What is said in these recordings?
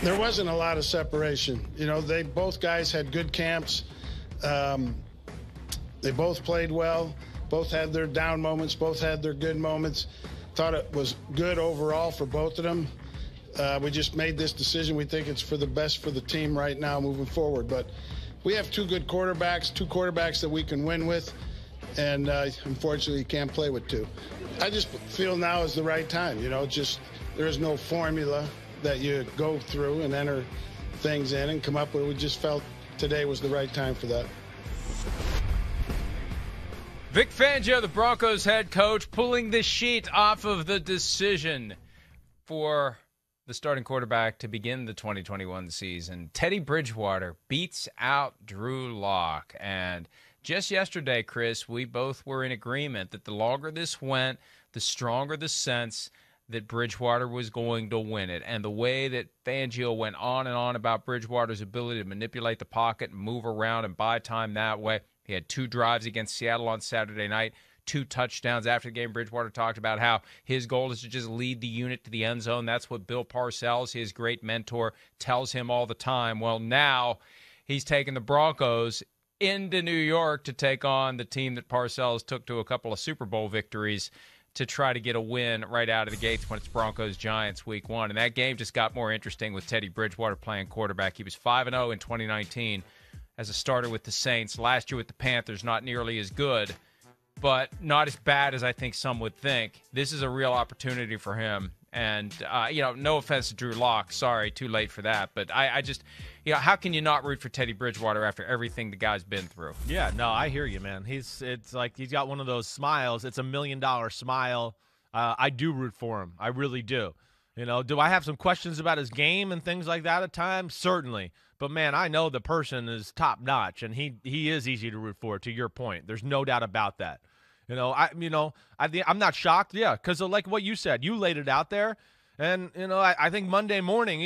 There wasn't a lot of separation. You know, both guys had good camps. They both played well. Both had their down moments. Both had their good moments. Thought it was good overall for both of them. We just made this decision. We think it's for the best for the team right now moving forward. But we have two quarterbacks that we can win with. And unfortunately, you can't play with two. I just feel now is the right time. You know, just there is no formula that you go through and enter things in and come up with. We just felt today was the right time for that. Vic Fangio, the Broncos head coach, pulling the sheet off of the decision for the starting quarterback to begin the 2021 season. Teddy Bridgewater beats out Drew Lock. And just yesterday, Chris, we both were in agreement that the longer this went, the stronger the sense that Bridgewater was going to win it. And the way that Fangio went on and on about Bridgewater's ability to manipulate the pocket and move around and buy time that way. He had 2 drives against Seattle on Saturday night, 2 touchdowns. After the game, Bridgewater talked about how his goal is to just lead the unit to the end zone. That's what Bill Parcells, his great mentor, tells him all the time. Well, now he's taking the Broncos into New York to take on the team that Parcells took to a couple of Super Bowl victories to try to get a win right out of the gates when it's Broncos-Giants week 1. And that game just got more interesting with Teddy Bridgewater playing quarterback. He was 5-0 in 2019 as a starter with the Saints. Last year with the Panthers, not nearly as good, but not as bad as I think some would think. This is a real opportunity for him. And, no offense to Drew Lock. Sorry, too late for that. But I just, how can you not root for Teddy Bridgewater after everything the guy's been through? Yeah, no, I hear you, man. It's like he's got one of those smiles. It's $1 million smile. I do root for him. I really do. Do I have some questions about his game and things like that at times? Certainly. But, man, I know the person is top-notch, and he is easy to root for, to your point. There's no doubt about that. I'm not shocked, because like what you said, you laid it out there, and I think Monday morning,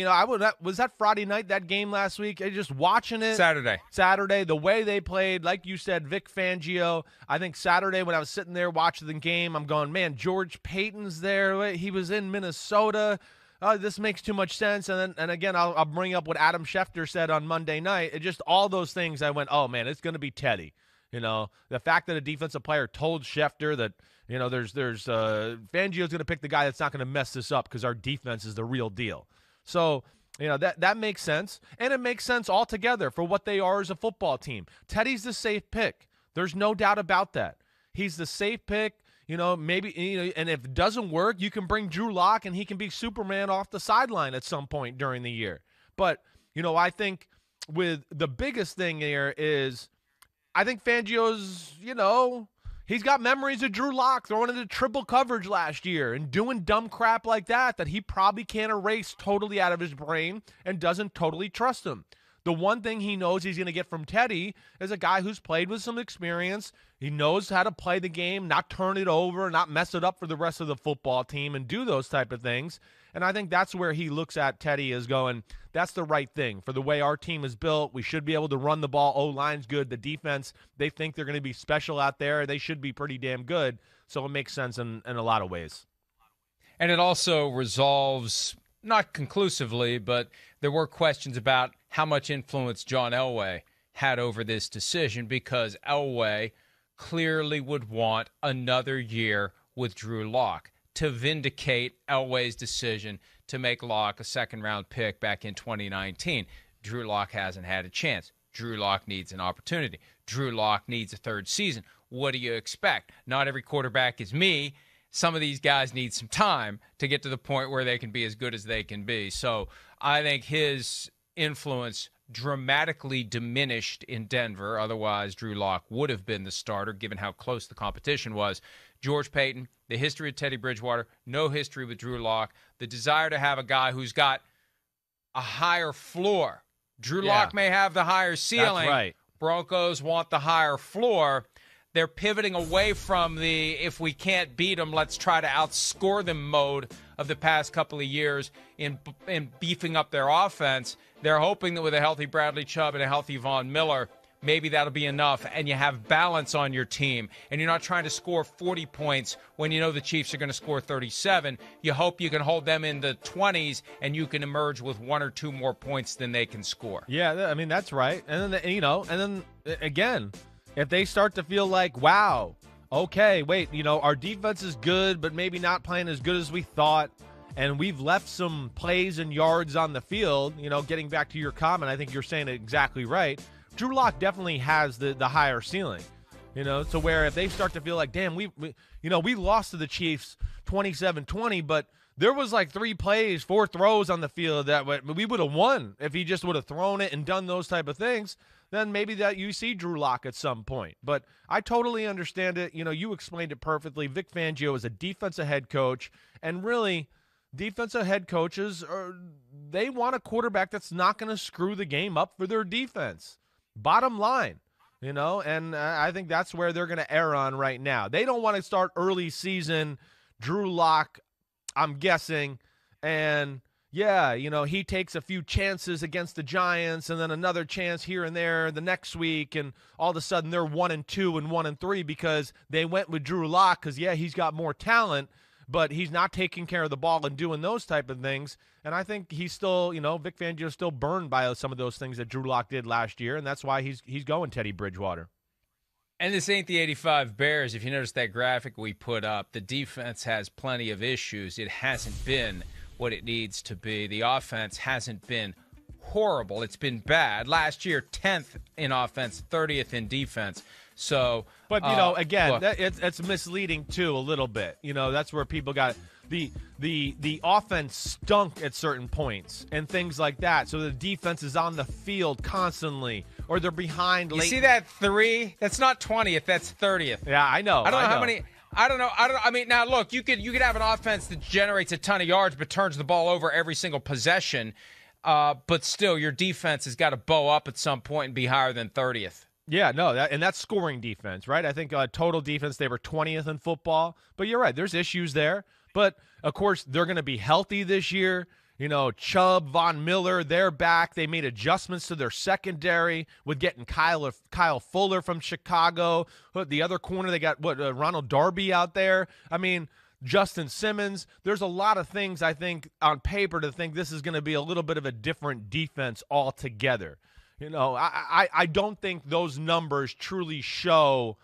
was that Friday night, that game last week? Just watching it. Saturday, the way they played, like you said, Vic Fangio. I think Saturday when I was sitting there watching the game, I'm going, man, George Payton's there. He was in Minnesota. This makes too much sense. And again, I'll bring up what Adam Schefter said on Monday night. It just all those things. I went, oh man, it's going to be Teddy. The fact that a defensive player told Schefter that, there's Fangio's going to pick the guy that's not going to mess this up because our defense is the real deal. So, that makes sense. And it makes sense altogether for what they are as a football team. Teddy's the safe pick. There's no doubt about that. He's the safe pick. Maybe, and if it doesn't work, you can bring Drew Lock and he can be Superman off the sideline at some point during the year. But, I think with the biggest thing here is, I think Fangio's, he's got memories of Drew Lock throwing into triple coverage last year and doing dumb crap like that he probably can't erase totally out of his brain and doesn't totally trust him. The one thing he knows he's going to get from Teddy is a guy who's played with some experience. He knows how to play the game, not turn it over, not mess it up for the rest of the football team and do those type of things. And I think that's where he looks at Teddy as going, that's the right thing. For the way our team is built, we should be able to run the ball. O-line's good. The defense, they think they're going to be special out there. They should be pretty damn good. So it makes sense in a lot of ways. And it also resolves, not conclusively, but there were questions about how much influence John Elway had over this decision, because Elway clearly would want another year with Drew Lock to vindicate Elway's decision to make Lock a second-round pick back in 2019. Drew Lock hasn't had a chance. Drew Lock needs an opportunity. Drew Lock needs a third season. What do you expect? Not every quarterback is me. Some of these guys need some time to get to the point where they can be as good as they can be. So I think his influence dramatically diminished in Denver. Otherwise, Drew Lock would have been the starter, given how close the competition was. George Payton, the history of Teddy Bridgewater, no history with Drew Lock, the desire to have a guy who's got a higher floor. Drew Lock may have the higher ceiling. That's right. Broncos want the higher floor. They're pivoting away from the if we can't beat them, let's try to outscore them mode of the past couple of years in beefing up their offense. They're hoping that with a healthy Bradley Chubb and a healthy Von Miller, maybe that'll be enough, and you have balance on your team, and you're not trying to score 40 points when you know the Chiefs are going to score 37. You hope you can hold them in the 20s, and you can emerge with 1 or 2 more points than they can score. Yeah, I mean, that's right. And then, again, if they start to feel like, wow, okay, wait, our defense is good, but maybe not playing as good as we thought, and we've left some plays and yards on the field, getting back to your comment, I think you're saying it exactly right. Drew Lock definitely has the higher ceiling, to where if they start to feel like, damn, we lost to the Chiefs 27-20, but there was like 3 plays, 4 throws on the field that we would have won if he just would have thrown it and done those type of things, then maybe that you see Drew Lock at some point. But I totally understand it. You explained it perfectly. Vic Fangio is a defensive head coach, and really – defensive head coaches, they want a quarterback that's not going to screw the game up for their defense. Bottom line, and I think that's where they're going to err on right now. They don't want to start early season Drew Lock, I'm guessing, and he takes a few chances against the Giants and then another chance here and there the next week, and all of a sudden they're 1-2 and 1-3 because they went with Drew Lock because, he's got more talent, but he's not taking care of the ball and doing those type of things. And I think he's still, Vic Fangio's still burned by some of those things that Drew Lock did last year, and that's why he's going Teddy Bridgewater. And this ain't the 85 Bears. If you notice that graphic we put up, the defense has plenty of issues. It hasn't been what it needs to be. The offense hasn't been horrible. It's been bad. Last year, 10th in offense, 30th in defense. So, but again, it's misleading too a little bit. That's where people got the offense stunk at certain points and things like that. So the defense is on the field constantly, or they're behind. You see that 3? That's not 20th. That's 30th. Yeah, I know. I don't know how many. I don't know. I mean, now look, you could have an offense that generates a ton of yards but turns the ball over every single possession. But still, your defense has got to bow up at some point and be higher than 30th. Yeah, no, and that's scoring defense, right? I think total defense, they were 20th in football. But you're right, there's issues there. But, of course, they're going to be healthy this year. Chubb, Von Miller, they're back. They made adjustments to their secondary with getting Kyle Fuller from Chicago. The other corner, they got, Ronald Darby out there. I mean, Justin Simmons. There's a lot of things, I think, on paper to think this is going to be a little bit of a different defense altogether. I don't think those numbers truly show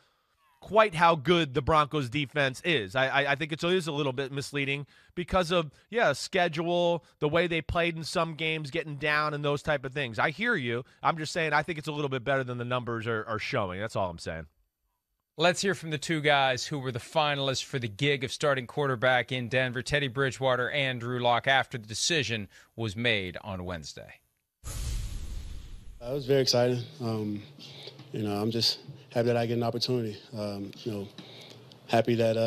quite how good the Broncos defense is. I think it is a little bit misleading because of, schedule, the way they played in some games, getting down and those type of things. I hear you. I'm just saying I think it's a little bit better than the numbers are showing. That's all I'm saying. Let's hear from the 2 guys who were the finalists for the gig of starting quarterback in Denver, Teddy Bridgewater and Drew Lock, after the decision was made on Wednesday. I was very excited. I'm just happy that I get an opportunity. Happy that,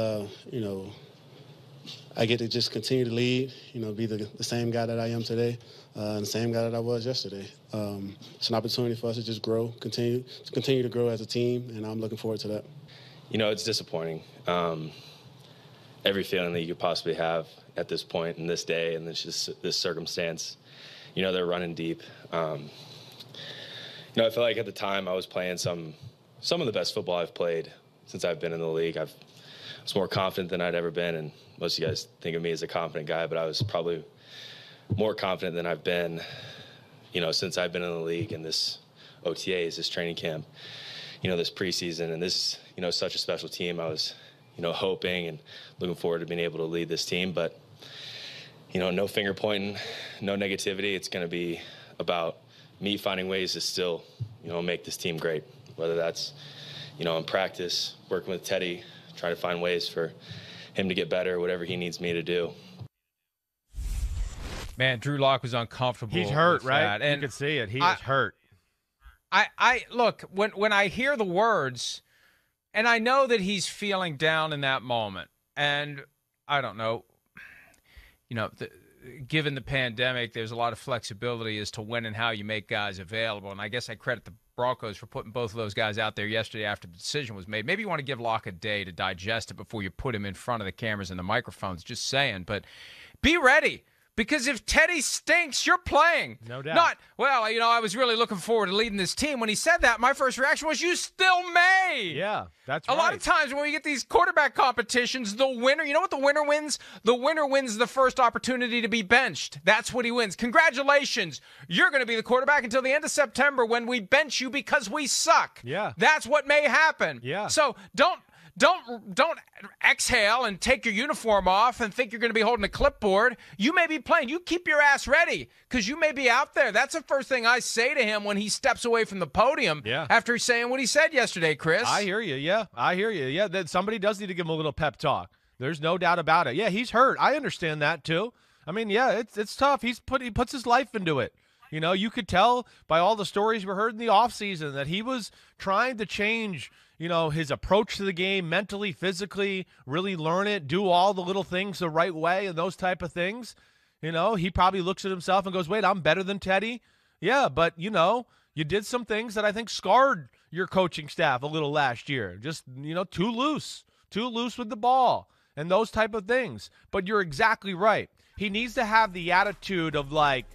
I get to just continue to lead, be the same guy that I am today and the same guy that I was yesterday. It's an opportunity for us to just grow, continue to grow as a team, and I'm looking forward to that. It's disappointing. Every feeling that you could possibly have at this point in this day and this circumstance. They're running deep. I feel like at the time I was playing some of the best football I've played since I've been in the league. I was more confident than I'd ever been, and most of you guys think of me as a confident guy, but I was probably more confident than I've been, since I've been in the league, and this OTAs, this training camp, this preseason, and this, such a special team. I was, hoping and looking forward to being able to lead this team, but, no finger pointing, no negativity. It's going to be about me finding ways to still, make this team great, whether that's, in practice, working with Teddy, trying to find ways for him to get better, whatever he needs me to do. Man, Drew Lock was uncomfortable. He's hurt, right? That. And you can see it. He is hurt. I look, when I hear the words, and I know that he's feeling down in that moment, and I don't know, given the pandemic, there's a lot of flexibility as to when and how you make guys available. And I guess I credit the Broncos for putting both of those guys out there yesterday after the decision was made. Maybe you want to give Locke a day to digest it before you put him in front of the cameras and the microphones, just saying. But be ready. Because if Teddy stinks, you're playing. No doubt. Not, well, I was really looking forward to leading this team. When he said that, my first reaction was, you still may. Yeah, that's right. A lot of times when we get these quarterback competitions, the winner, you know what the winner wins? The winner wins the first opportunity to be benched. That's what he wins. Congratulations. You're going to be the quarterback until the end of September when we bench you because we suck. Yeah. That's what may happen. Yeah. So don't exhale and take your uniform off and think you're going to be holding a clipboard. You may be playing. You keep your ass ready because you may be out there. That's the first thing I say to him when he steps away from the podium after saying what he said yesterday, Chris. I hear you. Yeah, I hear you. Yeah, that somebody does need to give him a little pep talk. There's no doubt about it. Yeah, he's hurt. I understand that too. I mean, yeah, it's tough. He puts his life into it. You could tell by all the stories we heard in the offseason that he was trying to change his approach to the game mentally, physically, really learn it, do all the little things the right way and those type of things. He probably looks at himself and goes, wait, I'm better than Teddy. Yeah, but, you did some things that I think scarred your coaching staff a little last year. Just, too loose with the ball and those type of things. But you're exactly right. He needs to have the attitude of like,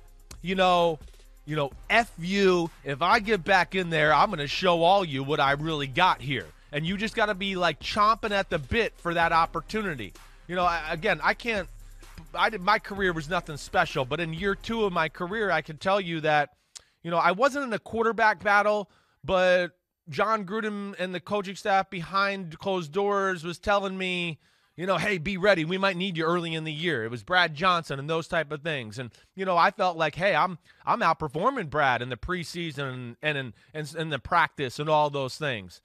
F you. If I get back in there, I'm going to show all you what I really got here. And you just got to be like chomping at the bit for that opportunity. My career was nothing special, but in year 2 of my career, I can tell you that, I wasn't in a quarterback battle, but John Gruden and the coaching staff behind closed doors was telling me, hey, be ready. We might need you early in the year. It was Brad Johnson and those type of things. And, I felt like, hey, I'm outperforming Brad in the preseason and in the practice and all those things.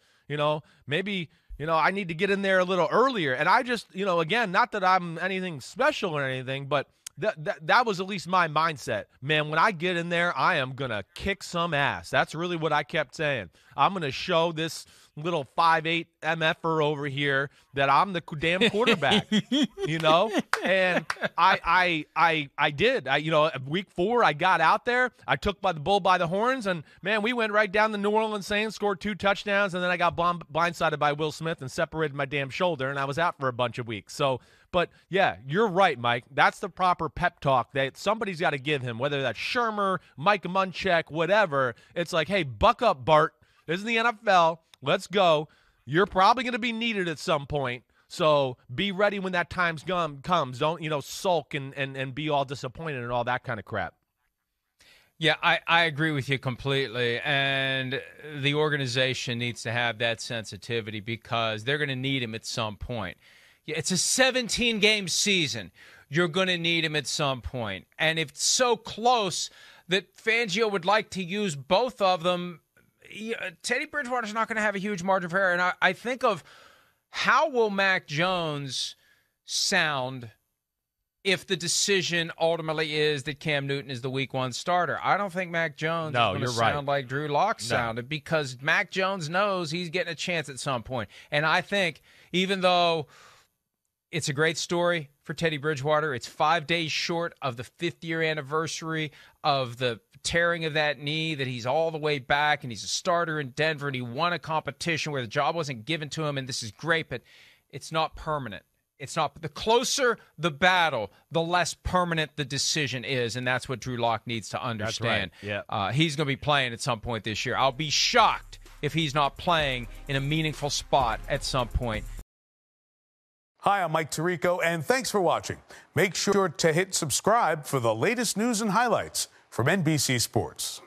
Maybe, I need to get in there a little earlier. And I just, again, not that I'm anything special or anything, but that was at least my mindset. Man, when I get in there, I am going to kick some ass. That's really what I kept saying. I'm going to show this little 5'8" MFer over here that I'm the damn quarterback, And I did. Week 4, I got out there. I took the bull by the horns, and, man, we went right down the New Orleans Saints, scored 2 touchdowns, and then I got blindsided by Will Smith and separated my damn shoulder, and I was out for a bunch of weeks. So, but, yeah, you're right, Mike. That's the proper pep talk that somebody's got to give him, whether that's Shermer, Mike Munchak, whatever. It's like, hey, buck up, Bart. This is the NFL. Let's go. You're probably going to be needed at some point, so be ready when that time comes. Don't, sulk and be all disappointed and all that kind of crap. Yeah, I agree with you completely, and the organization needs to have that sensitivity because they're going to need him at some point. Yeah, it's a 17-game season. You're going to need him at some point, and if it's so close that Fangio would like to use both of them, Teddy Bridgewater's not going to have a huge margin for error. And I think of how will Mac Jones sound if the decision ultimately is that Cam Newton is the Week 1 starter. I don't think Mac Jones is going to sound like Drew Lock sounded because Mac Jones knows he's getting a chance at some point. And I think even though it's a great story for Teddy Bridgewater, it's 5 days short of the 5th-year anniversary of the tearing of that knee, that he's all the way back and he's a starter in Denver and he won a competition where the job wasn't given to him, and this is great, but it's not permanent. It's not. The closer the battle, the less permanent the decision is, and that's what Drew Lock needs to understand. That's right. Yeah. He's going to be playing at some point this year. I'll be shocked if he's not playing in a meaningful spot at some point. Hi, I'm Mike Tirico, and thanks for watching. Make sure to hit subscribe for the latest news and highlights from NBC Sports.